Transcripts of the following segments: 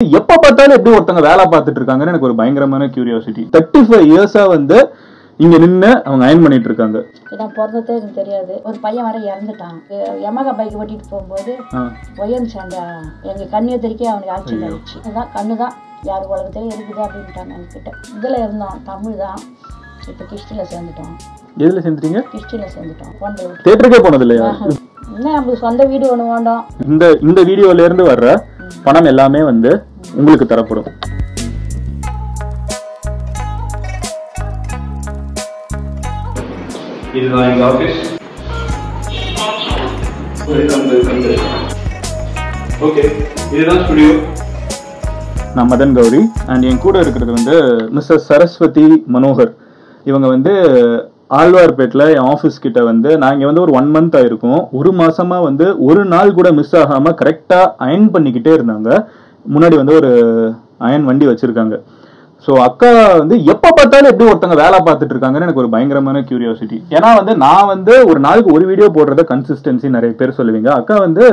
எப்ப பார்த்தாலும் எப்படி ஒருத்தங்க வேலை பார்த்துட்டு இருக்காங்கன்னு எனக்கு ஒரு பயங்கரமான கியூரியாசிட்டி. 35 இயர்ஸா வந்து இங்க நின்று அவங்க அயன் பண்ணிட்டு இருக்காங்க. நான் பிறந்ததே எனக்கு தெரியாது. ஒரு பையன் வர இறந்துட்டான். யமகா பைக் ஓட்டிட்டு போகும்போது ஒய்எம் சாண்டா எங்க கண்ணியத்திற்கே அவனுக்கு ஆக்சிடென்ட் ஆயிடுச்சு. அதுதான் கண்ணுதான் யாரு உலகத்திலே இருக்குது அப்படின்ட்டாங்க என்கிட்ட. இதுல இருந்தோம், தமிழ் தான். இப்போ கிறிஸ்டில சேர்ந்துட்டோம். எதுல சேர்ந்துட்டீங்க? கிறிஸ்டில சேர்ந்துட்டோம். தியேட்டருக்கே போனது இல்லையா? இன்னும் நமக்கு சொந்த வீடு ஒன்று வேண்டாம். இந்த வீடியோல இருந்து வர்ற பணம் எல்லாமே வந்து உங்களுக்கு தரப்படும். இதுதான் எங்க ஆபீஸ். ஓகே, இதுதான் ஸ்டுடியோ. நான் மதன் கௌரி அண்ட் என் கூட இருக்கிறது வந்து மிஸ்டர் சரஸ்வதி மனோகர். இவங்க வந்து ஆழ்வார்பேட்டில் என் ஆஃபீஸ் கிட்ட வந்து நான் இங்கே வந்து ஒரு 1 month ஆயிருக்கும். ஒரு மாசமா வந்து ஒரு நாள் கூட மிஸ் ஆகாம கரெக்டா அயன் பண்ணிக்கிட்டே இருந்தாங்க. முன்னாடி வந்து ஒரு அயன் வண்டி வச்சிருக்காங்க. ஸோ அக்கா வந்து எப்போ பார்த்தாலும் எப்படி ஒருத்தங்க வேலை பார்த்துட்டு இருக்காங்கன்னு எனக்கு ஒரு பயங்கரமான கியூரியாசிட்டி. ஏன்னா வந்து நான் வந்து ஒரு நாளுக்கு ஒரு வீடியோ போடுறத கன்சிஸ்டன்சி நிறைய பேர் சொல்லுவீங்க. அக்கா வந்து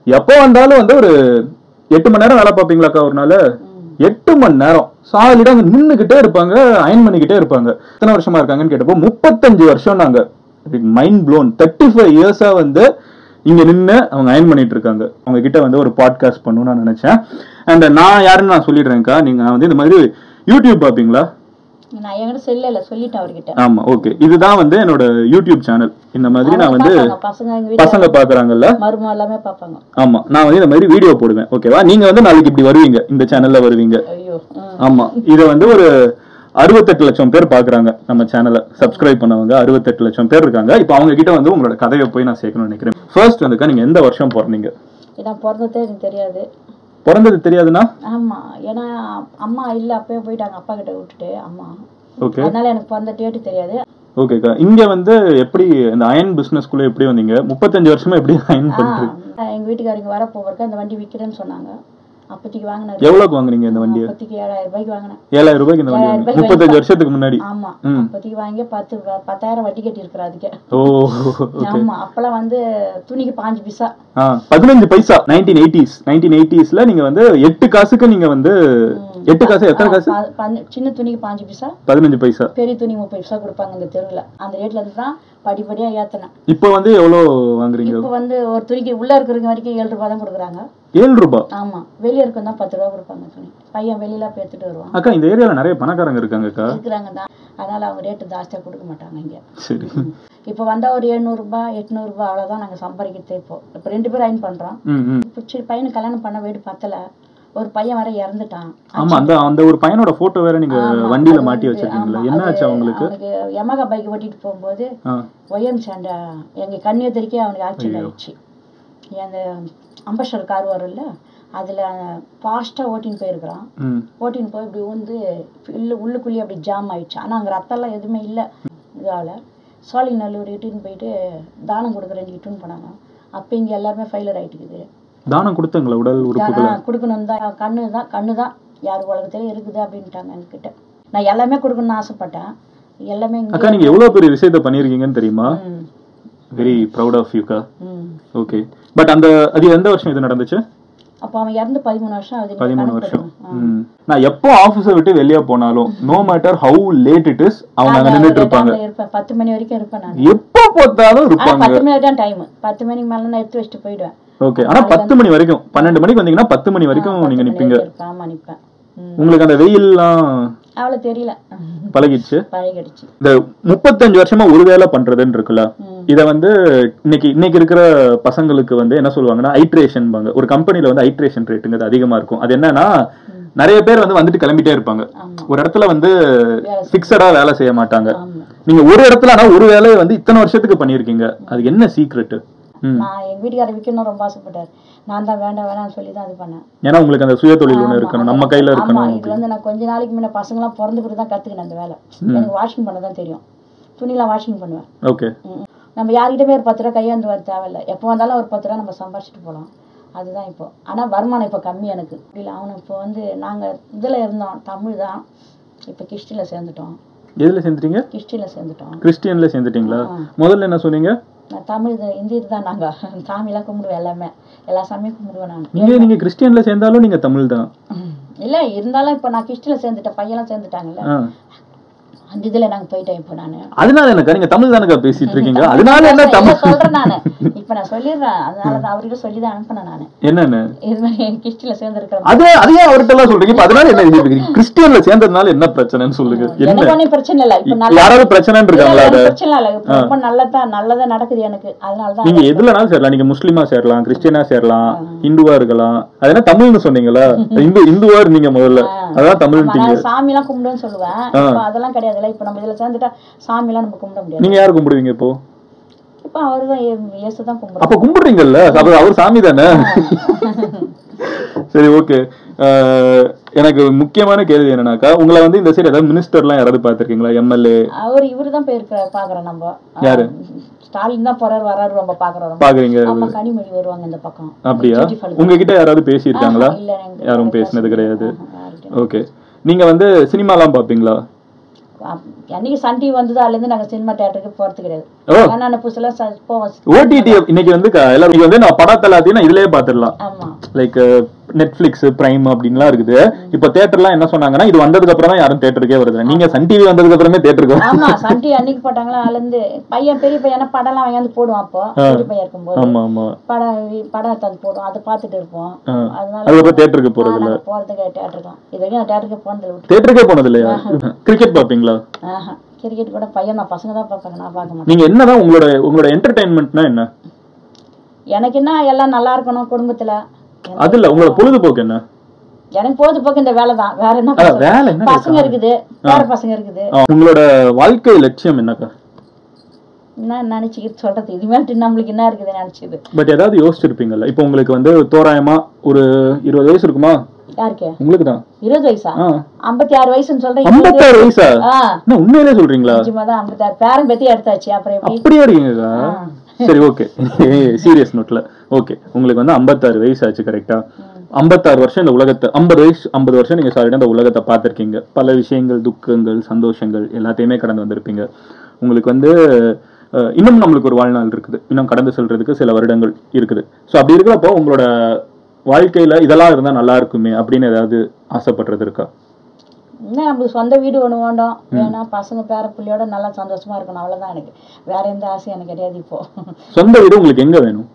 எப்போ வந்தாலும் வந்து ஒரு 8 மணி நேரம் வேலை பார்ப்பீங்களா அக்கா? ஒரு நாள் 8 மணி நேரம் சாலிடா அங்க நின்னுகிட்டே இருப்பாங்க, அயன் பண்ணிக்கிட்டே இருப்பாங்க. எத்தனை வருஷமா இருக்காங்கன்னு கேட்டப்போ 35 வருஷம். நாங்க மைண்ட் ப்ளோன். 35 இயர்ஸா வந்து இங்க நின்று அவங்க அயன் பண்ணிட்டு இருக்காங்க. அவங்க கிட்ட வந்து ஒரு பாட்காஸ்ட் பண்ணணும்னு நான் நினைச்சேன். அண்ட் நான் யாருன்னு நான் சொல்லிடுறேன்க்கா. நீங்க வந்து இந்த மாதிரி யூடியூப் பாப்பீங்களா? நான் என்கிட்ட செல்லல சொல்லிட்டேன் அவர்கிட்ட. ஆமா, ஓகே. இதுதான் வந்து என்னோட யூடியூப் சேனல். இந்த மாதிரி நான் வந்து பசங்க பாக்குறாங்கல்ல, மருமக எல்லாமே பாப்பாங்க. ஆமா, நான் வந்து இந்த மாதிரி வீடியோ போடுவேன். ஓகேவா? நீங்க வந்து நாளைக்கு இப்படி வருவீங்க, இந்த சேனல்ல வருவீங்க. ஆமா, இத வந்து ஒரு 68 லட்சம் பேர் பாக்குறாங்க நம்ம சேனலை. சப்ஸ்கிரைப் பண்ணவங்க 68 லட்சம் பேர் இருக்காங்க. இப்போ அவங்க கிட்ட வந்து உங்களோட கதையை போய் நான் சேர்க்கணும்னு நினைக்கிறேன். ஃபர்ஸ்ட் வந்துக்கா, நீங்க எந்த வருஷம் பிறந்தீங்க? நான் பிறந்ததே எனக்கு தெரியாது. பிறந்தது தெரியாதுன்னா? ஆமா, ஏன்னா அம்மா இல்ல, அப்பவே போயிட்டாங்க அப்பா கிட்ட விட்டுட்டு அம்மா. ஓகே, அதனால எனக்கு பிறந்த டேட் தெரியாது. ஓகேக்கா. இங்க வந்து எப்படி இந்த அயன் பிசினஸ்க்குள்ள எப்படி வந்தீங்க? 35 வருஷமா எப்படி அயன் பண்றீங்க? எங்க வீட்டுக்காரங்க வர போறதுக்கு அந்த வண்டி விக்கிறேன்னு சொன்னாங்க. அப்பத்திக்கு வாங்கினாரு. எவ்வளவுக்கு வாங்குனீங்க இந்த வண்டியை? அப்பத்திக்கு 7000 ரூபாய்க்கு வாங்கினேன். 7000 ரூபாய்க்கு இந்த வண்டி? 35 வருஷத்துக்கு முன்னாடி? ஆமா, அப்பத்திக்கு வாங்கி 10,000 வட்டி கட்டி இருக்கிற அதுக்கு. ஓ, ஆமா, அப்பெல்லாம் வந்து துணிக்கு 5 பைசா. 15 பைசா. 1980ஸ்ல நீங்க வந்து 8 காசுக்கு நீங்க வந்து 8 காசு எத்தனை காசு? சின்ன துணிக்கு 5 பைசா, 15 பைசா. பெரிய துணி 30 பைசா கொடுப்பாங்க இந்த தெருவுல. அந்த ரேட்ல இருந்து தான் படிப்படியா ஏத்தனேன். இப்போ வந்து எவ்வளவு வாங்குறீங்க? இப்போ வந்து ஒரு துணிக்கு உள்ள இருக்கிறவங்க வரைக்கும் 7 ரூபாய் தான் கொடுக்குறாங்க. 7 ரூபாய்? ஆமா, வெளிய இருக்கும் தான் 10 ரூபாய் கொடுப்பாங்க துணி. பையன் வெளியில போய் எடுத்துட்டு வருவான். அக்கா, இந்த ஏரியால நிறைய பணக்காரங்க இருக்காங்கக்கா. இருக்கிறாங்க தான், அதனால அவங்க ரேட்டு ஜாஸ்தியா கொடுக்க மாட்டாங்க இங்க. சரி. இப்போ வந்தா ஒரு 700 ரூபாய் 800 ரூபாய் அவ்வளவுதான் நாங்க சம்பாதிக்கிறது. இப்போ 2 பேரும் அயன் பண்றோம். இப்போ பையனுக்கு கல்யாணம் பண்ண வீடு பத்தல, ஒரு பையன் வர இறந்துட்டான். ஆமா, அந்த ஒரு பையனோட போட்டோ வேற நீங்க வண்டியில மாட்டி வச்சிருக்கீங்களா? என்ன ஆச்சு அவங்களுக்கு? யமகா பைக் ஓட்டிட்டு போகும்போது ஒய்எம் சாண்டா எங்க கண்ணியத்திற்கே அவனுக்கு ஆக்சிடென்ட் ஆயிடுச்சு. அந்த அம்பேஸ்டர் கார் வரும்ல, அதுல ஃபாஸ்டா ஓட்டின்னு போயிருக்கிறான். ஓட்டின்னு போய் இப்படி வந்து உள்ளுக்குள்ளேயே அப்படி ஜாம் ஆயிடுச்சு. ஆனா அங்க ரத்தம் எல்லாம் எதுவுமே இல்லை. இதால சோழிநல்லூர் இட்டுன்னு போயிட்டு தானம் கொடுக்குறேன்னு இட்டுன்னு போனாங்க. அப்ப இங்க எல்லாருமே ஃபெயிலியர் ஆயிட்டுக்குது. தானம் கொடுத்தங்களா? உடல் உறுப்புகளை கொடுக்கணும் தான். கண்ணு தான் யாரு உலகத்திலே இருக்குது அப்படின்ட்டாங்க என்கிட்ட. நான் எல்லாமே கொடுக்கணும்னு ஆசைப்பட்டேன். எல்லாமே. அக்கா, நீங்க எவ்வளவு பெரிய விஷயத்தை பண்ணிருக்கீங்கன்னு தெரியுமா? வெரி ப்ரௌட் ஆஃப் யூக்கா. ஓகே, பட் அது எந்த வருஷம் இது நடந்துச்சு? அப்ப அவன் இறந்து 13 வருஷம் ஆகுது. 13 வருஷம். நான் எப்போ ஆபீஸை விட்டு வெளியே போனாலும் no matter how late it is, அவங்க அங்க நின்னுட்டு இருப்பாங்க. 10 மணி வரைக்கும் இருப்பேன் நான். எப்போ பார்த்தாலும் இருப்பாங்க. 10 மணி தான் டைம். 10 மணிக்கு மேல நான் எடுத்து வச்சுட்டு போயிடுவேன். ஓகே, ஆனா 10 மணி வரைக்கும், 12 மணிக்கு வந்தீங்கன்னா 10 மணி வரைக்கும் நீங்க நிப்பீங்க. ஆமா, நிப்பேன். உங்களுக்கு அந்த வெயில்லாம் அவ்வளவு தெரியல, பழகிடுச்சு. இந்த 35 வருஷமா ஒரு வேலை பண்றதுன்னு இருக்குல்ல, இத வந்து இன்னைக்கு இருக்கிற பசங்களுக்கு வந்து என்ன சொல்லுவாங்கன்னா ஐட்ரேஷன் பாங்க. ஒரு கம்பெனில வந்து ஐட்ரேஷன் ரேட்டுங்கிறது அதிகமா இருக்கும். அது என்னன்னா, நிறைய பேர் வந்து வந்துட்டு கிளம்பிட்டே இருப்பாங்க. ஒரு இடத்துல வந்து பிக்சடா வேலை செய்ய மாட்டாங்க. நீங்க ஒரு இடத்துல ஆனா ஒரு வேலையை வந்து இத்தனை வருஷத்துக்கு பண்ணிருக்கீங்க. அது என்ன சீக்ரெட்? நான் எங்க வீட்டுக்காரர் விற்கணும் ரொம்ப ஆசைப்பட்டார். நான் தான் வேண்டாம்னு சொல்லி தான் அது பண்ணேன். ஏன்னா உங்களுக்கு அந்த சுய தொழில் ஒண்ணு இருக்கணும், நம்ம கையில இருக்கணும். இது வந்து நான் கொஞ்ச நாளைக்கு முன்ன பசங்களாம் பிறந்துக்கிட்டு தான் கத்துக்கினேன் அந்த வேலை. எனக்கு வாஷிங் பண்ண தான் தெரியும். துணிலாம் வாஷிங் பண்ணுவேன். ஓகே, நம்ம யார்கிட்டமே ஒரு 10 ரூபா கையாண்டு வர தேவையில்லை. எப்போ வந்தாலும் ஒரு 10 ரூபா நம்ம சம்பாரிச்சிட்டு போகலாம். அதுதான் இப்போ. ஆனா வருமானம் இப்போ கம்மி எனக்கு. இல்லை, அவனுக்கு இப்போ வந்து நாங்க இதுல இருந்தோம், தமிழ் தான். இப்போ கிறிஸ்டில சேர்ந்துட்டோம். எதுல சேர்ந்துட்டீங்க? கிறிஸ்டியன்ல சேர்ந்துட்டோம். கிறிஸ்டியன்ல சேர்ந்துட்டீங்களா? முதல்ல என்ன சொன்னீங்க? நான் தமிழ் இந்தி தான். நாங்க சாமிலாம் கும்பிடுவோம், எல்லாமே எல்லா சாமியும் கும்பிடுவேன் நான். நீங்க கிறிஸ்டியன்ல சேர்ந்தாலும் நீங்க தமிழ் தான் இல்ல இருந்தாலும் இப்ப நான் கிறிஸ்டியன்ல சேர்ந்துட்டேன், பையெல்லாம் சேர்ந்துட்டாங்கல்ல, அந்த இதுல நாங்க போயிட்டேன். இப்ப நானு அதனால எனக்கு நீங்க தமிழ் தானே பேசிட்டு இருக்கீங்க, அதனால என்ன தமிழ் சொல்றேன் நானு. இப்ப நான் சொல்லிடுறேன், அதனால அவர்கிட்ட சொல்லிதான் அனுப்பினேன் நானு. என்னன்னு இது மாதிரி கிறிஸ்டியன்ல சேர்ந்திருக்கிறேன். அதையே அவர்கிட்ட எல்லாம் சொல்றீங்க. இப்ப அதனால என்ன கிறிஸ்டியன்ல சேர்ந்ததுனால என்ன பிரச்சனைன்னு சொல்லுங்க. எனக்கு ஒன்னும் பிரச்சனை இல்ல. இப்ப நல்லா யாராவது பிரச்சனை இருக்காங்களா? பிரச்சனை இல்ல, ரொம்ப நல்லதா நடக்குது எனக்கு. அதனாலதான் நீங்க எதுலனாலும் சேரலாம். நீங்க முஸ்லிமா சேரலாம், கிறிஸ்டியனா சேரலாம், இந்துவா இருக்கலாம். அதனால தமிழ்னு சொன்னீங்களா? இந்துவா இருந்தீங்க முதல்ல, அதான் தமிழ். சாமி எல்லாம் கும்பிடுன்னு சொல்லுவேன், அதெல்லாம் கிடையாது. இப்ப நம்ம இதுல சேர்ந்துட்டா சாமி எல்லாம் நம்ம கும்பிட முடியாது. நீங்க யாரு கும்பிடுவீங்க இப்போ? இப்ப அவருதான் இயேசுதான் கும்பிடுறோம். அப்ப கும்பிடுறீங்கல்ல, அவர் சாமி தானே. சரி, ஓகே. எனக்கு முக்கியமான கேள்வி என்னன்னாக்கா, உங்களை வந்து இந்த சைடு ஏதாவது மினிஸ்டர்லாம் யாராவது பாத்திருக்கீங்களா? எம்எல்ஏ இவருதான் போயிருக்காரு, பாக்குறோம். நம்ம யாரு? ஸ்டாலின் தான் போறாரு வராரு, ரொம்ப பாக்குறோம். பாக்குறீங்க? ஆமா, கனிமொழி வருவாங்க இந்த பக்கம். அப்படியா? உங்ககிட்ட யாராவது பேசி இருக்காங்களா? யாரும் பேசினது கிடையாது. ஓகே. நீங்க வந்து சினிமாலாம் பாப்பீங்களா? அன்னைக்கு சன் டிவி வந்தது, அதுல இருந்து நாங்க சினிமா தியேட்டருக்கு போறது கிடையாது. நான் புதுசுல போவோம். ஓடிடி இன்னைக்கு வந்து எல்லாரும் வந்து நான் படத்தை எல்லாத்தையும் இதுலயே பாத்துடலாம். லைக் நெட்ஃபிளிக்ஸ், பிரைம் அப்படின்லாம் இருக்குது. இப்ப தியேட்டர்லாம் என்ன சொன்னாங்கன்னா, இது வந்ததுக்கு அப்புறம் தான் யாரும் தியேட்டருக்கே வருது. நீங்க சன் டிவி வந்ததுக்கு அப்புறமே தியேட்டருக்கு. ஆமா, சன் டிவி அன்னைக்கு போட்டாங்களா, அதுல இருந்து பையன் பெரிய பையன் படம் எல்லாம் வாங்கி போடுவான். அப்போ பெரிய பையன் இருக்கும்போது படம் தந்து போடுவோம், அதை பாத்துட்டு இருப்போம். அதனால தியேட்டருக்கு போறது தியேட்டருக்கு இது வரைக்கும் தியேட்டருக்கு போனது தியேட்டருக்கே போனது இல்லையா? கிரிக்கெட் பாப்பீங்களா? கிரிக்கெட் கூட பையன் பசங்க தான் பாப்பாங்க, நான் பார்க்க மாட்டேன். நீங்க என்னதான் உங்களோட என்டர்டெயின்மெண்ட்னா என்ன? எனக்கு என்ன எல்லாம் நல்லா இருக்கணும் குடும்பத்துல. அது இல்ல, உங்களோட பொழுதுபோக்கு என்ன? எனக்கு பொழுதுபோக்கு இந்த வேலை தான், வேற என்ன? வேலை என்ன? பசங்க இருக்குது, வேற பசங்க இருக்குது. உங்களோட வாழ்க்கை லட்சியம் என்னக்கா? என்ன நினைச்சுக்கிட்டு சொல்றது, இதுமேல் நம்மளுக்கு என்ன இருக்குது நினைச்சது. பட் ஏதாவது யோசிச்சிருப்பீங்கல்ல. இப்போ உங்களுக்கு வந்து தோராயமா ஒரு 20 வயசு இருக்குமா? யாருக்கு? உங்களுக்கு தான். 20 வயசா? 56 வயசுன்னு சொல்றேன். 56 வயசா? என்ன உண்மையிலே சொல்றீங்களா? நிஜமாதான் 56. பேரன் பத்தி எடுத்தாச்சு. அப்புறம் எப்படி? அப்படியே இருக்கீங்கக்கா? சரி, ஓகே. சீரியஸ் நோட்ல ஓகே. உங்களுக்கு வந்து 56 வயசு ஆச்சு, கரெக்டா? 56 வருஷம் இந்த உலகத்தை, 50 வருஷம் நீங்க சாரிடா இந்த உலகத்தை பார்த்திருக்கீங்க. பல விஷயங்கள், துக்கங்கள், சந்தோஷங்கள் எல்லாத்தையுமே கடந்து வந்திருப்பீங்க. உங்களுக்கு வந்து இன்னும் நம்மளுக்கு ஒரு வாழ்நாள் இருக்குது, இன்னும் கடந்து செல்றதுக்கு சில வருடங்கள் இருக்குது. ஸோ அப்படி இருக்கிறப்போ உங்களோட வாழ்க்கையில இதெல்லாம் இருந்தா நல்லா இருக்குமே அப்படின்னு ஏதாவது ஆசைப்படுறது இருக்கா? நம்மளுக்கு சொந்த வீடு ஒண்ணு வேண்டாம், வேணா பசங்க பேர பிள்ளையோட நல்லா சந்தோஷமா இருக்கணும், அவ்வளவுதான். எனக்கு வேற எந்த ஆசையும் எனக்கு கிடையாது. இப்போ சொந்த வீடு உங்களுக்கு எங்க வேணும்?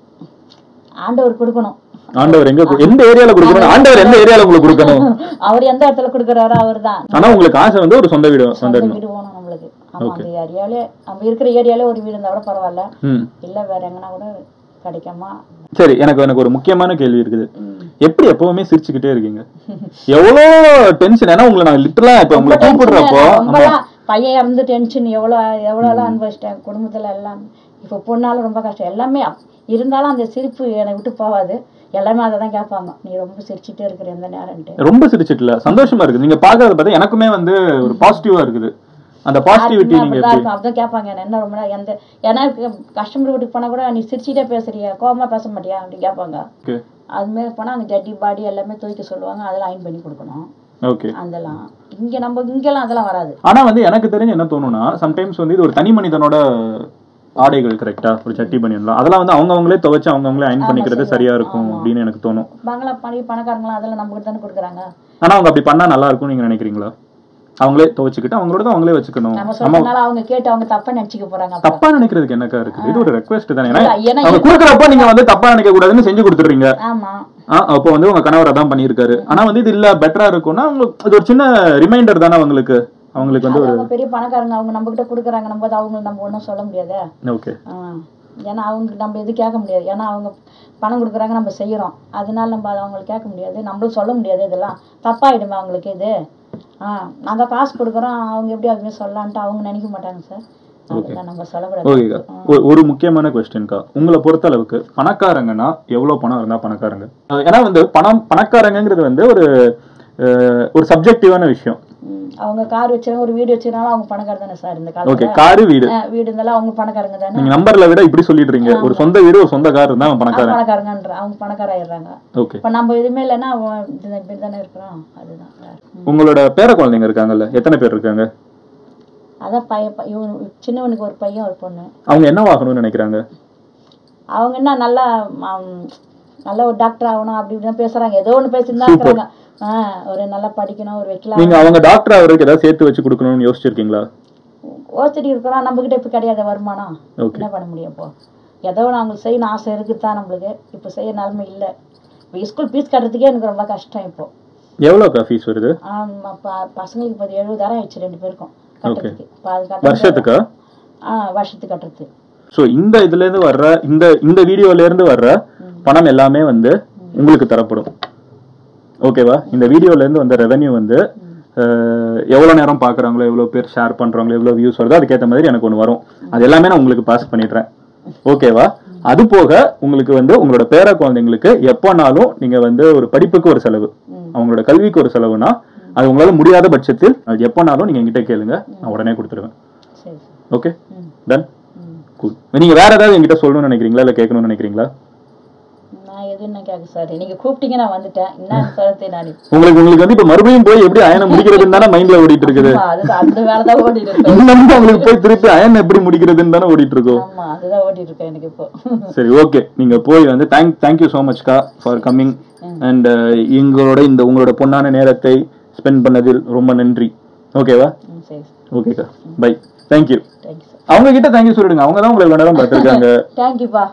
ஆண்டவர் கொடுக்கணும். ஆண்டவர் எங்க, எந்த ஏரியால கொடுக்கணும்? ஆண்டவர் எந்த ஏரியால உங்களுக்கு கொடுக்கணும்? அவர் எந்த இடத்துல கொடுக்கறாரோ அவர்தான். ஆனா உங்களுக்கு ஆசை வந்து ஒரு சொந்த வீடு வேணும் நம்மளுக்கு. ஆமா, அந்த ஏரியாலே, நம்ம இருக்கிற ஏரியாலே ஒரு வீடு இருந்தா கூட பரவாயில்ல, இல்ல வேற எங்கனா கூட கிடைக்குமா? சரி, எனக்கு ஒரு முக்கியமான கேள்வி இருக்குது. எப்படி எப்பவுமே சிரிச்சுக்கிட்டே இருக்கீங்க? எவ்வளவு டென்ஷன்? ஏன்னா உங்களை நான் லிட்டரலா இப்ப உங்களை கூப்பிடுறப்போ பையன் இறந்து டென்ஷன் எவ்வளவு அனுபவிச்சிட்டேன் குடும்பத்துல எல்லாம். இப்ப பொண்ணாலும் ரொம்ப கஷ்டம் எல்லாமே. இருந்தாலும் அந்த சிரிப்பு என்னை விட்டு போவாது. எல்லாமே அதை தான் கேட்பாங்க, நீ ரொம்ப சிரிச்சுட்டே இருக்கிற எந்த நேரம். ரொம்ப சிரிச்சிட்டு இல்ல, சந்தோஷமா இருக்குது. நீங்க பாக்குறத பார்த்தா எனக்குமே வந்து ஒரு பாசிட்டிவா இருக்குது. அந்த பாசிட்டிவிட்டி நீங்க அப்படிதான் கேட்பாங்க. என்ன ரொம்ப எந்த ஏன்னா கஸ்டமர் வீட்டுக்கு போனா கூட நீ சிரிச்சுட்டே பேசுறியா, கோபமா பேச மாட்டியா அப்படி கேட்பாங்க. அது மாதிரி போனா அங்க ஜட்டி பாடி எல்லாமே துவைக்க சொல்லுவாங்க, அதெல்லாம் அயன் பண்ணி கொடுக்கணும். அதெல்லாம் இங்க நம்ம இங்கெல்லாம் அதெல்லாம் வராது. ஆனா வந்து எனக்கு தெரிஞ்சு என்ன தோணும்னா, சம்டைம்ஸ் வந்து இது ஒரு தனி மனிதனோட ஆடைகள், கரெக்டா? ஒரு சட்டி பண்ணிடலாம், அதெல்லாம் வந்து அவங்களே துவைச்சு அவங்களே அயன் பண்ணிக்கிறது சரியா இருக்கும் அப்படின்னு எனக்கு தோணும். பங்களா பணக்காரங்களா அதெல்லாம் நம்ம கிட்ட தானே கொடுக்குறாங்க. ஆனா அவங்க அப்படி பண்ணா நல்லா இருக்கும்னு நீங்க நினைக்கிறீங்களா? அவங்களே துவைச்சுக்கிட்டு அவங்களோட அவங்களே வச்சுக்கணும். அவங்க கேட்டு அவங்க தப்பா நினைச்சுக்க போறாங்க. தப்பா நினைக்கிறதுக்கு என்னக்கா இருக்குது? இது ஒரு ரெக்வெஸ்ட் தானே. அவங்க குடுக்கறப்ப நீங்க வந்து தப்பா நினைக்க கூடாதுன்னு செஞ்சு கொடுத்துறீங்க. அப்போ வந்து உங்க கணவர் அதான் பண்ணிருக்காரு. ஆனா வந்து இது இல்ல பெட்டரா இருக்கும்னா உங்களுக்கு இது ஒரு சின்ன ரிமைண்டர் தானே அவங்களுக்கு வந்து ஒரு பெரிய பணக்காரங்க அவங்க நம்ம கிட்ட குடுக்குறாங்க, நம்ம ஒன்னும் சொல்ல முடியாது. ஓகே. ஏன்னா அவங்க நம்ம எது கேட்க முடியாது, ஏன்னா அவங்க பணம் கொடுக்குறாங்க, நம்ம செய்யறோம், அதனால நம்ம அவங்களுக்கு கேட்க முடியாது, நம்மளும் சொல்ல முடியாது. இதெல்லாம் தப்பாயிடுமா அவங்களுக்கு? இது நாங்க காசு கொடுக்குறோம், அவங்க எப்படி அதுமாதிரி சொல்லலான்ட்டு அவங்க நினைக்க மாட்டாங்க சார். நம்ம சொல்லக்கூடாது. ஒரு முக்கியமான கொஸ்டின்கா, உங்களை பொறுத்த அளவுக்கு பணக்காரங்கன்னா எவ்வளவு பணம் இருந்தா பணக்காரங்க? ஏன்னா வந்து பணக்காரங்கிறது வந்து ஒரு சப்ஜெக்டிவான விஷயம். அவங்க கார் வச்சிருக்காங்க, ஒரு வீடு வச்சிருக்காங்க, அவங்க பணக்காரங்க தானே சார் இந்த காலத்துல. ஓகே, கார் வீடு இருந்தாலும் அவங்க பணக்காரங்க தானே. நீங்க நம்பர்ல விட இப்படி சொல்லிடுறீங்க, ஒரு சொந்த வீடு ஒரு சொந்த கார் இருந்தா அவங்க பணக்காரங்கன்ற அவங்க பணக்காராயிடுறாங்க. ஓகே. இப்ப நம்ம எதுவுமே இல்லைன்னா இப்படி தானே இருக்கிறோம். அதுதான். உங்களோட பேர குழந்தைங்க இருக்காங்கல்ல, எத்தனை பேர் இருக்காங்க? அதான் சின்னவனுக்கு ஒரு பையன் ஒரு பொண்ணு. அவங்க என்ன ஆகணும்னு நினைக்கிறாங்க? அவங்க என்ன நல்லா நல்ல ஒரு டாக்டர் ஆகணும் அப்படி இப்படிதான் பேசுறாங்க. ஏதோ ஒண்ணு பேசிட்டு தான் இருக்காங்க. ஒரு நல்லா படிக்கணும், ஒரு வைக்கலாம். நீங்க அவங்க டாக்டர் அவருக்கு ஏதாவது சேர்த்து வச்சு கொடுக்கணும்னு யோசிச்சிருக்கீங்களா? யோசிச்சுட்டு இருக்கிறோம். நம்ம கிட்ட இப்ப கிடையாது வருமானம், என்ன பண்ண முடியும்? இப்போ ஏதோ அவங்களுக்கு செய்யணும் ஆசை இருக்குதான் நம்மளுக்கு. இப்போ செய்ய நிலைமை இல்லை. இப்போ ஸ்கூல் ஃபீஸ் கட்டுறதுக்கே எனக்கு ரொம்ப கஷ்டம். இப்போ எவ்வளோக்கா ஃபீஸ் வருது? பசங்களுக்கு இப்போ 70,000 ஆயிடுச்சு 2 பேருக்கும் கட்டுறதுக்கு. வருஷத்துக்கா? வருஷத்துக்கு கட்டுறது. ஸோ இந்த இதுல இருந்து வர்ற இந்த வீடியோல இருந்து வர்ற பணம் எல்லாமே வந்து உங்களுக்கு தரப்படும். ஓகேவா? இந்த வீடியோல இருந்து வந்த ரெவென்யூ வந்து எவ்வளவு நேரம் பாக்குறாங்களோ, எவ்வளவு பேர் ஷேர் பண்றாங்களோ, எவ்வளவு வியூஸ் வருதோ அதுக்கேற்ற மாதிரி எனக்கு ஒன்று வரும். அது எல்லாமே நான் உங்களுக்கு பாஸ் பண்ணிடுறேன். ஓகேவா? அது போக உங்களுக்கு வந்து உங்களோட பேர குழந்தைங்களுக்கு எப்போனாலும் நீங்க வந்து ஒரு படிப்புக்கு ஒரு செலவு, அவங்களோட கல்விக்கு ஒரு செலவுனா அது உங்களால முடியாத பட்சத்தில் எப்போனாலும் நீங்க என்கிட்ட கேளுங்க, நான் உடனே கொடுத்துருவேன். Okay, done. கூல். நீங்க வேற ஏதாவது என்கிட்ட சொல்லணும்னு நினைக்கிறீங்களா, இல்ல கேட்கணும்னு நினைக்கிறீங்களா? உங்களுக்கு வந்து இப்ப மறுபடியும் போய் எப்படி அயனை முடிக்கிறதுன்னு தானே மைண்ட்ல ஓடிட்டு இருக்குது. உங்களுக்கு போய் திருப்பி அயன் எப்படி முடிக்கிறதுன்னு தானே ஓடிட்டு இருக்கோம். சரி, ஓகே. நீங்க போய் வந்து தேங்க்யூ சோ மச் கா ஃபார் கம்மிங் அண்ட் எங்களோட உங்களோட பொன்னான நேரத்தை ஸ்பெண்ட் பண்ணதில் ரொம்ப நன்றி. ஓகேவா? ஓகேக்கா, பை. தேங்க்யூ. அவங்க கிட்ட தேங்க்யூ சொல்லிடுங்க, அவங்க தான் உங்களை இவ்வளவு நேரம் பார்த்திருக்காங்க. தேங்க்யூப்பா.